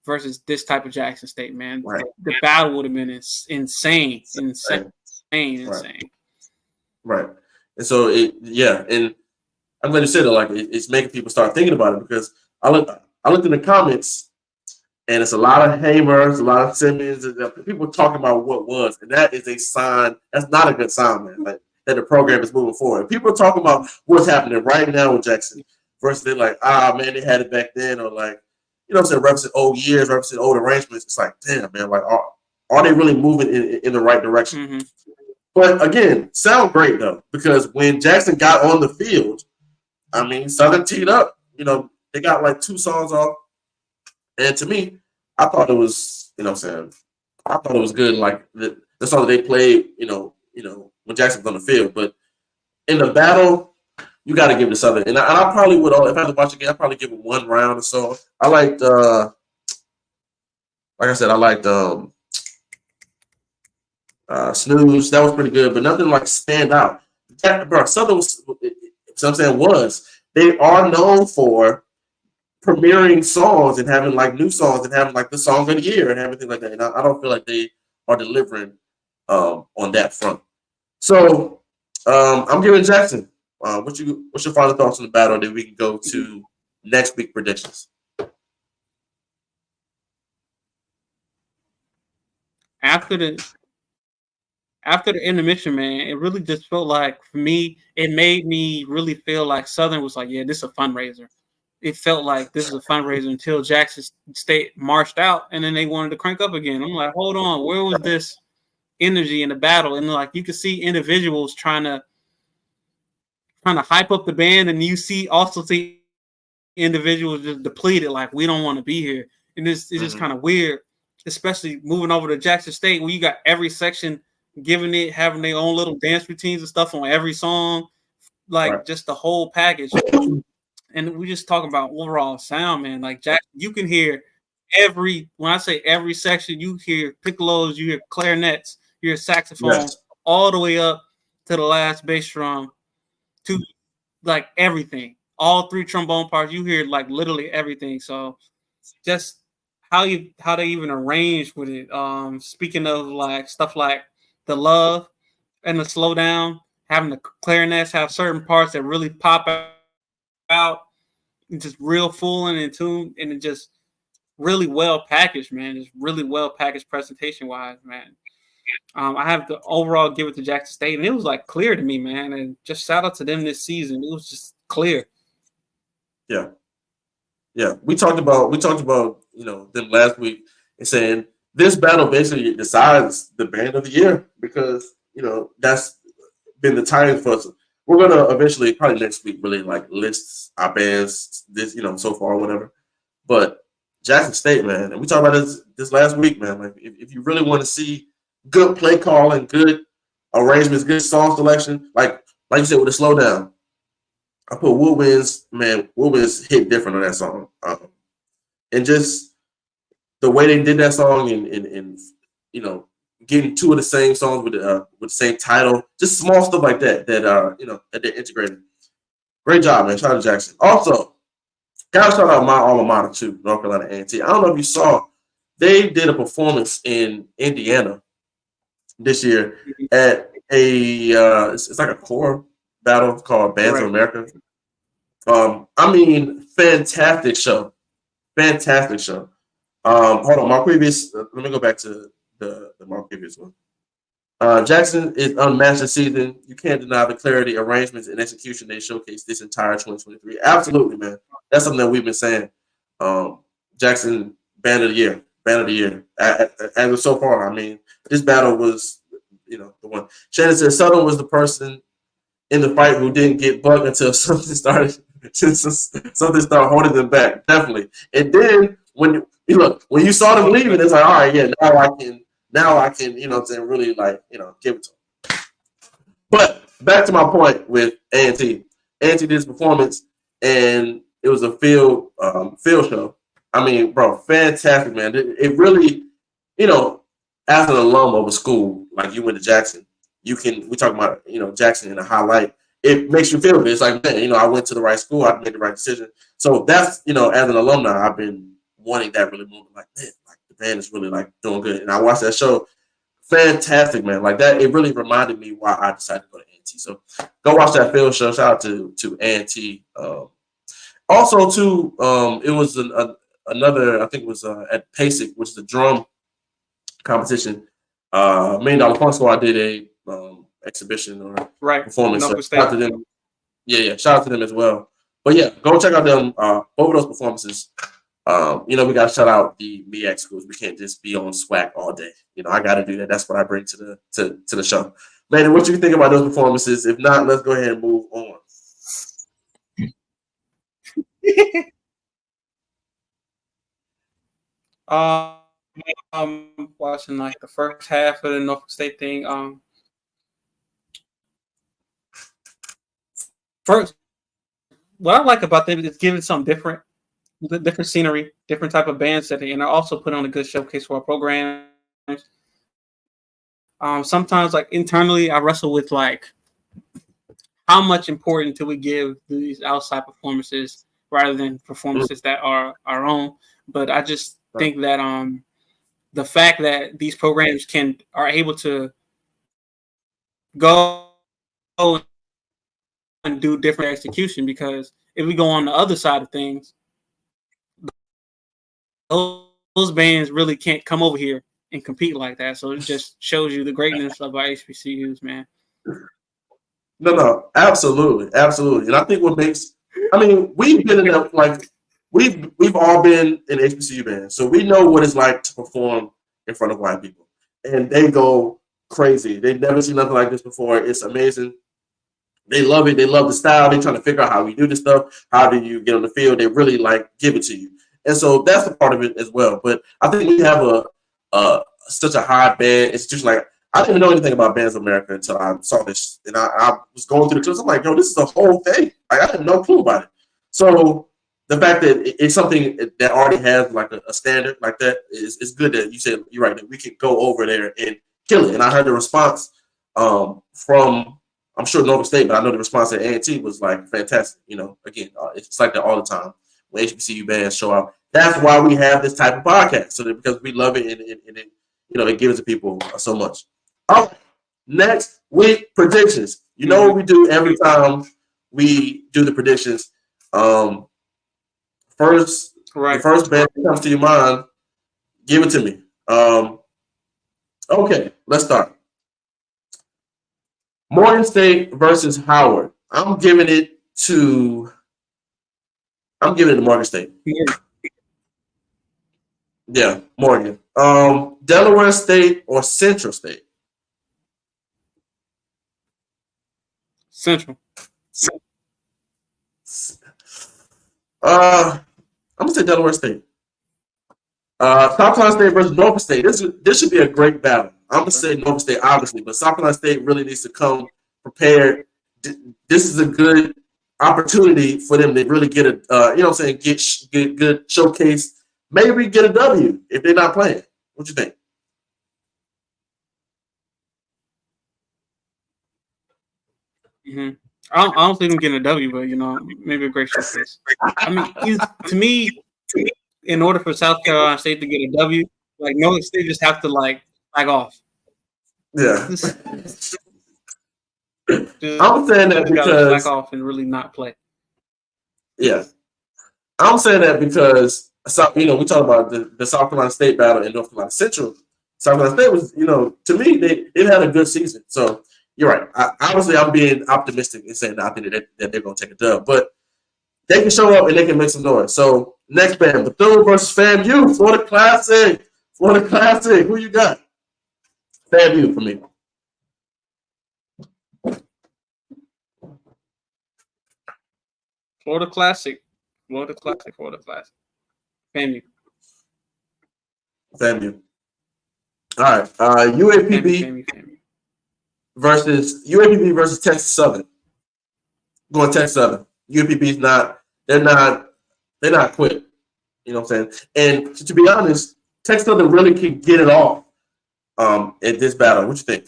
versus this type of Jackson State, man. The battle would have been insane. Right. And so, and I'm glad you said it. Like, it's making people start thinking about it, because I looked in the comments, and it's a lot of Hamers, a lot of Simmons, and people talking about what was, and that is a sign. That's not a good sign, man. Like, that the program is moving forward. And people are talking about what's happening right now with Jackson versus they're like, man, they had it back then, or like, you know what I'm saying, referencing old years, referencing old arrangements. It's like, damn, man, like, are they really moving in the right direction? Mm-hmm. But again, sound great though, because when Jackson got on the field, I mean, Southern teed up. You know, they got like 2 songs off, and to me, I thought it was, you know what I'm saying, I thought it was good. Like the song that they played, you know, when Jackson was on the field. But in the battle, you got to give it to Southern, and I probably would. If I had to watch again, I'd probably give it 1 round or so. I liked, like I said, I liked Snooze. That was pretty good, but nothing like stand out. Southern was, so I'm saying, they are known for premiering songs and having like new songs and having like the song of the year and everything like that. And I don't feel like they are delivering on that front. So I'm giving Jackson. What's your final thoughts on the battle? Then we can go to next week predictions. After the intermission, man, it really just felt like, for me, it made me really feel like Southern was like, yeah, this is a fundraiser. It felt like this is a fundraiser until Jackson State marched out, and then they wanted to crank up again. I'm like, hold on, where was this energy in the battle? And like, you could see individuals trying to hype up the band, and you also see individuals just depleted, like, we don't want to be here. And it's just kind of weird, especially moving over to Jackson State, where you got every section having their own little dance routines and stuff on every song, like just the whole package. And we just talking about overall sound, man. Like, Jackson, you can hear when I say every section, you hear piccolos, you hear clarinets, you hear saxophones, all the way up to the last bass drum, to like everything. All 3 trombone parts, you hear like literally everything. So just how they even arrange with it. Speaking of like stuff like the love and the slowdown, having the clarinets have certain parts that really pop out, and just real full and in tune, and it just really well packaged, man. Just really well packaged presentation wise, man. I have to overall give it to Jackson State, and it was like clear to me, man. And just shout out to them this season. It was just clear. Yeah. We talked about them last week and saying this battle basically decides the band of the year, because that's been the time for us. We're gonna eventually, probably next week, really like list our bands this so far or whatever. But Jackson State, man, and we talked about this last week, man. Like, if you really want to see good play calling, good arrangements, good song selection, like you said with the slowdown, I put Woodwinds. Man, Woodwinds hit different on that song, and just the way they did that song, and getting 2 of the same songs with the same title, just small stuff like that that they're integrating. Great job, man. Shout out to Jackson. Also, gotta shout out my alma mater too, North Carolina A&T. I don't know if you saw, they did a performance in Indiana this year at it's like a core battle called Bands of America. I mean, fantastic show. Hold on, my previous. Let me go back to the more previous one. Jackson is unmatched this season. You can't deny the clarity, arrangements, and execution they showcased this entire 2023. Absolutely, man. That's something that we've been saying. Jackson Band of the Year. As of so far, I mean, this battle was, the one. Shannon said Southern was the person in the fight who didn't get bucked until something started holding them back. Definitely. And then when you saw them leaving, it's like, all right, yeah, now I can, really give it to them. But back to my point with A&T. A&T did his performance, and it was a field show. I mean, bro, fantastic, man. It really, as an alum of a school, like you went to Jackson, we talk about, Jackson in a highlight. It makes you feel good. It's like, man, I went to the right school. I made the right decision. So that's, as an alumni, I've been wanting that really moving. Like, man, like the band is really like doing good. And I watched that show. Fantastic, man. Like that, it really reminded me why I decided to go to A&T. So go watch that field show. Shout out to A&T. Also, too, it was another, I think it was at PASIC, which is the drum competition. $1 Million Funk Squad did a exhibition or performance. So shout out to them. Yeah, shout out to them as well. But yeah, go check out them both of those performances. We got to shout out the MEAC schools. We can't just be on SWAC all day. I got to do that. That's what I bring to the show. Man, what you think about those performances? If not, let's go ahead and move on. Watching like the first half of the Norfolk State thing. First, what I like about them is giving something different scenery, different type of band setting, and I also put on a good showcase for our programs. Sometimes, like internally, I wrestle with like how much importance do we give these outside performances rather than performances that are our own. But I just think that the fact that these programs are able to go and do different execution, because if we go on the other side of things, those bands really can't come over here and compete like that. So it just shows you the greatness of our HBCUs, man. No, absolutely. And I think we've been in that, like we've all been in HBCU bands, so we know what it's like to perform in front of white people, and they go crazy. They've never seen nothing like this before. It's amazing. They love it. They love the style. They're trying to figure out how we do this stuff. How do you get on the field? They really give it to you. And so that's a part of it as well. But I think we have such a high band institution. Like, I didn't know anything about Bands of America until I saw this. And I was going through the clips. I'm like, yo, this is a whole thing. Like, I had no clue about it. So the fact that it's something that already has like a standard like that is good that you said, you're right, that we can go over there and kill it. And I heard the response from, I'm sure Norfolk State, but I know the response at A&T was like fantastic. Again, it's like that all the time when HBCU bands show up. That's why we have this type of podcast, so that because we love it and it gives to people so much. All right, next week predictions. You know what we do every time we do the predictions. The first band that comes to your mind, give it to me. Okay, let's start. Morgan State versus Howard. I'm giving it to Morgan State. Yeah, Morgan. Delaware State or Central State? Central. I'm gonna say Delaware State. South Carolina State versus Norfolk State. This should be a great battle. I'm gonna say Norfolk State, obviously, but South Carolina State really needs to come prepared. This is a good opportunity for them to really get get good showcase. Maybe get a W if they're not playing. What you think? Mm-hmm. I don't think I'm getting a W, but maybe a great showcase. I mean, to me, in order for South Carolina State to get a W, like Norfolk State just have to flag off. Yeah. I'm saying that because flag off and really not play. Yeah, I'm saying that because we talk about the South Carolina State battle and North Carolina Central. South Carolina State was, to me, they had a good season. So you're right. Obviously, I'm being optimistic and saying that I think that they're going to take a dub. But They can show up and they can make some noise. So next band, Bethune versus FAMU, Florida Classic. Florida Classic. Who you got? FAMU for me. Florida Classic. Florida Classic. Florida Classic. FAMU. FAMU. All right. UAPB versus Texas Southern. Going Texas Southern. UAPB's not. They're not quick. You know what I'm saying? And to be honest, Texas Southern really can get it off in this battle. What you think?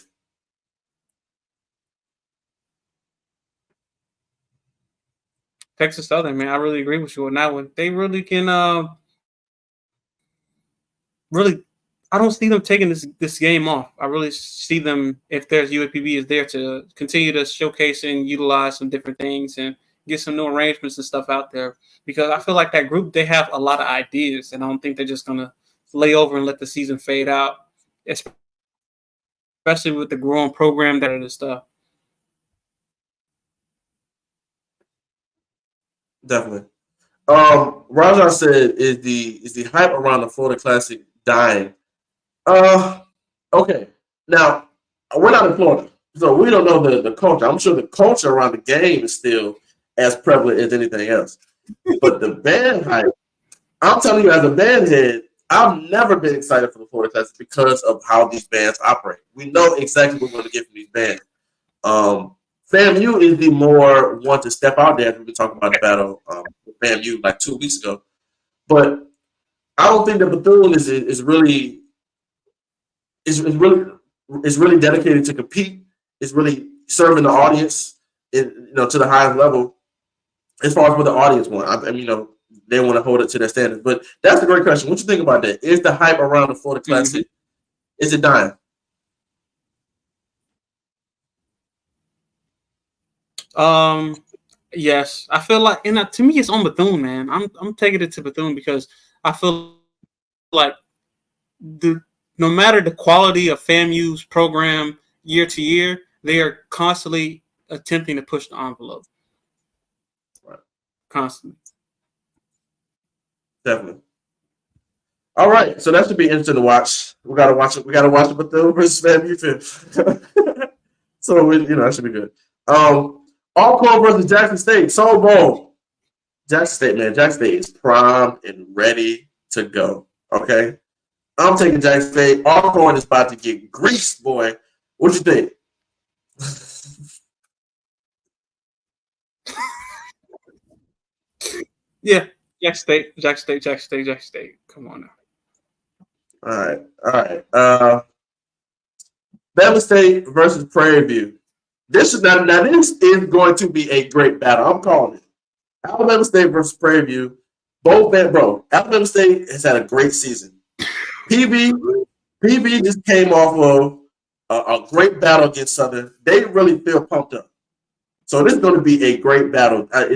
Texas Southern, man, I really agree with you on that one. They really can really, I don't see them taking this game off. I really see them, if there's UAPB is there, to continue to showcase and utilize some different things and get some new arrangements and stuff out there. Because I feel like that group, they have a lot of ideas, and I don't think they're just going to lay over and let the season fade out, especially with the growing program that and stuff. Definitely. Raja said, is the hype around the Florida Classic dying? Okay. Now, we're not in Florida, so we don't know the culture. I'm sure the culture around the game is still as prevalent as anything else. But the band hype, I'm telling you, as a band head, I've never been excited for the Florida Classic because of how these bands operate. We know exactly what we're going to get from these bands. FAMU is the more one to step out there. We've been talking about the battle with FAMU like 2 weeks ago. But I don't think that Bethune is really dedicated to compete. It's really serving the audience, to the highest level as far as what the audience want. I mean, they want to hold it to their standards. But that's a great question. What you think about that? Is the hype around the Florida Classic, is it dying? Yes, I feel like, and to me, it's on Bethune, man. I'm taking it to Bethune because I feel like no matter the quality of FAMU's program year to year, they are constantly attempting to push the envelope. Right. Constantly. Definitely. All right, so that should be interesting to watch. We gotta watch it. We gotta watch it Bethune versus FAMU fifth. So that should be good. Alcorn versus Jackson State, Soul Bowl. Jackson State, man. Jackson State is primed and ready to go. Okay, I'm taking Jackson State. Alcorn is about to get greased, boy. What you think? Yeah, Jackson State. Come on now. All right. Bama State versus Prairie View. This is going to be a great battle. I'm calling it. Alabama State versus Prairie View. Alabama State has had a great season. PV just came off of a great battle against Southern. They really feel pumped up. So this is going to be a great battle. I'm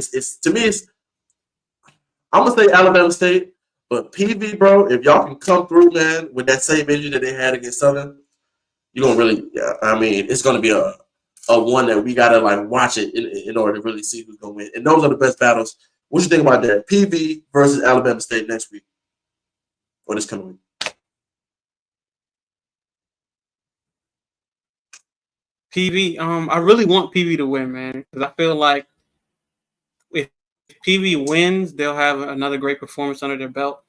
gonna say Alabama State, but PV, bro, if y'all can come through, man, with that same energy that they had against Southern, you're gonna really. Yeah, I mean, it's gonna be a one that we gotta watch it in order to really see who's gonna win. And those are the best battles. What you think about that? PV versus Alabama State next week or this coming week? PV, I really want PV to win, man, because I feel like if PV wins, they'll have another great performance under their belt,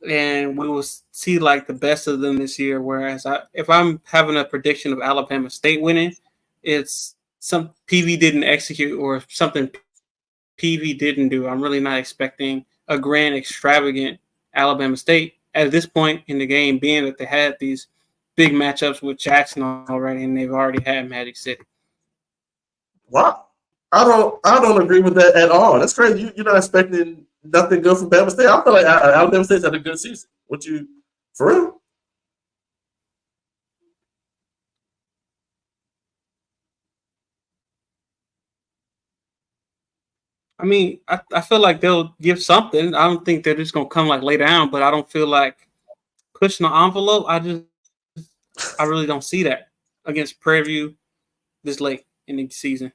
and we will see the best of them this year. Whereas if I'm having a prediction of Alabama State winning, it's some PV didn't execute or something PV didn't do. I'm really not expecting a grand, extravagant Alabama State at this point in the game, being that they had these big matchups with Jackson already, and they've already had Magic City. Wow, I don't agree with that at all. That's crazy. You're not expecting nothing good from Bama State. I feel like Alabama State's had a good season. For real? I mean, I feel like they'll give something. I don't think they're just gonna come lay down, but I don't feel like pushing the envelope. I really don't see that against Prairie View this late in the season,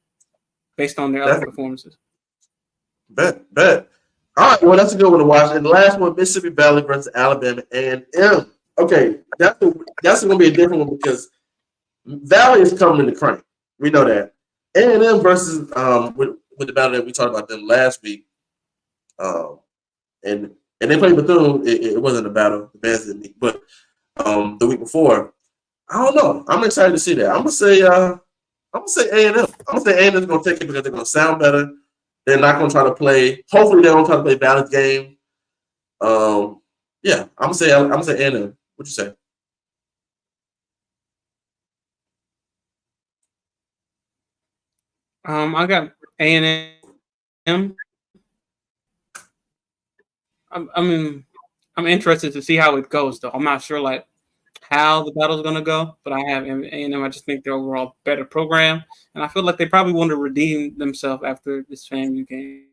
based on their other performances. Bet. All right, well, that's a good one to watch. And the last one, Mississippi Valley versus Alabama A&M. Okay, that's going to be a different one because Valley is coming to crank. We know that. A&M versus with the battle that we talked about them last week. And they played Bethune. It wasn't a battle. The bands didn't meet, but the week before, I don't know. I'm excited to see that. I'm gonna say A&M. I'm gonna say A&M's gonna take it because they're gonna sound better. They're not gonna try to play. Hopefully, they don't try to play Valley's game. Yeah, I'm gonna say A&M. What you say? I got A&M. I'm interested to see how it goes, though. I'm not sure like how the battle's gonna go, but I have A&M. I just think they're overall better program, and I feel like they probably want to redeem themselves after this FAMU game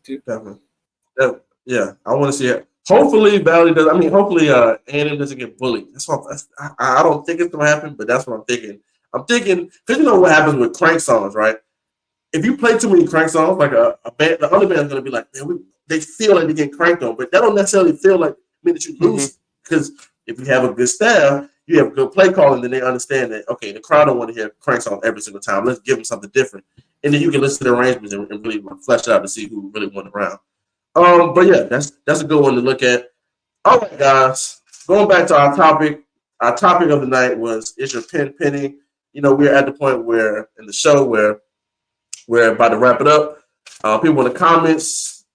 too. Definitely. Yeah, I want to see it. Hopefully, Valley does. I mean, hopefully, A&M doesn't get bullied. I don't think it's gonna happen, but that's what I'm thinking. I'm thinking because you know what happens with crank songs, right? If you play too many crank songs, like a band, the other band's gonna be like, man, they feel like they get cranked on, but that don't necessarily feel like mean that you lose because if you have a good staff, you have good play calling, then they understand that okay, the crowd don't want to hear crank songs every single time. Let's give them something different, and then you can listen to the arrangements and really flesh out to see who really won the round. But yeah, that's a good one to look at. All right, guys, going back to our topic. Our topic of the night was is your pen penny? You know, we're at the point where in the show where we're about to wrap it up. People in the comments,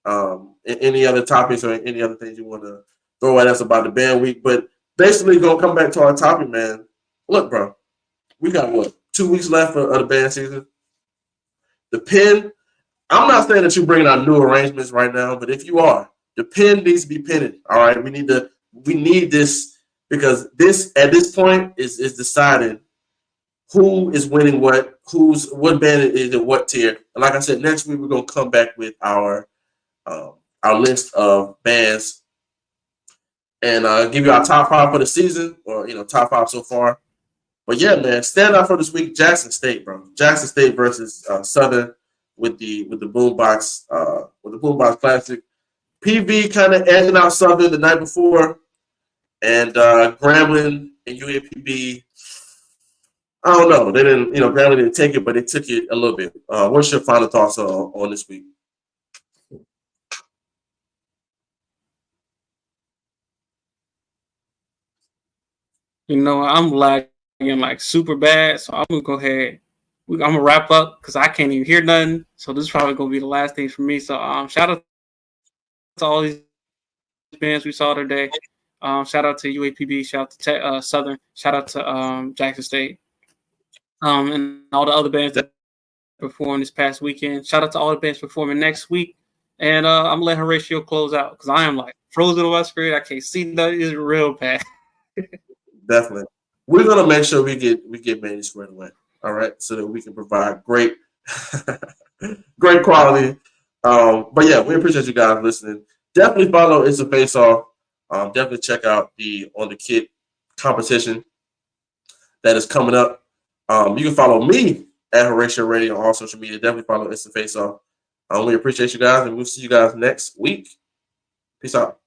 any other topics or any other things you want to throw at us about the band week. But basically, gonna come back to our topic, man. Look, bro, we got what 2 weeks left of the band season. The pen. I'm not saying that you're bringing out new arrangements right now, but if you are, the pen needs to be pinned. All right, we need this because this at this point is deciding who is winning what band is in what tier. And like I said, next week we're gonna come back with our list of bands and give you our top 5 for the season, or top 5 so far. But yeah, man, stand out for this week, Jackson State, bro. Jackson State versus Southern with the Boombox Classic. PV kind of edging out Southern the night before, and Grambling and UAPB. I don't know. They didn't, Grambling didn't take it, but they took it a little bit. What's your final thoughts on this week? I'm lagging like super bad, so I'm gonna go ahead. I'm gonna wrap up because I can't even hear nothing. So this is probably gonna be the last thing for me. So shout out to all these bands we saw today. Shout out to UAPB. Shout out to Southern. Shout out to Jackson State. And all the other bands that performed this past weekend. Shout out to all the bands performing next week. And I'm gonna let Horatio close out because I am like frozen on my screen. I can't see nothing. It's real bad. Definitely. We're gonna make sure we get Manny squared away. All right, so that we can provide great great quality. But yeah, we appreciate you guys listening. Definitely follow It's a FaceOff. Definitely check out the On the Kit competition that is coming up. You can follow me at Horatio Radio on all social media. Definitely follow It's a FaceOff. We appreciate you guys, and we'll see you guys next week. Peace out.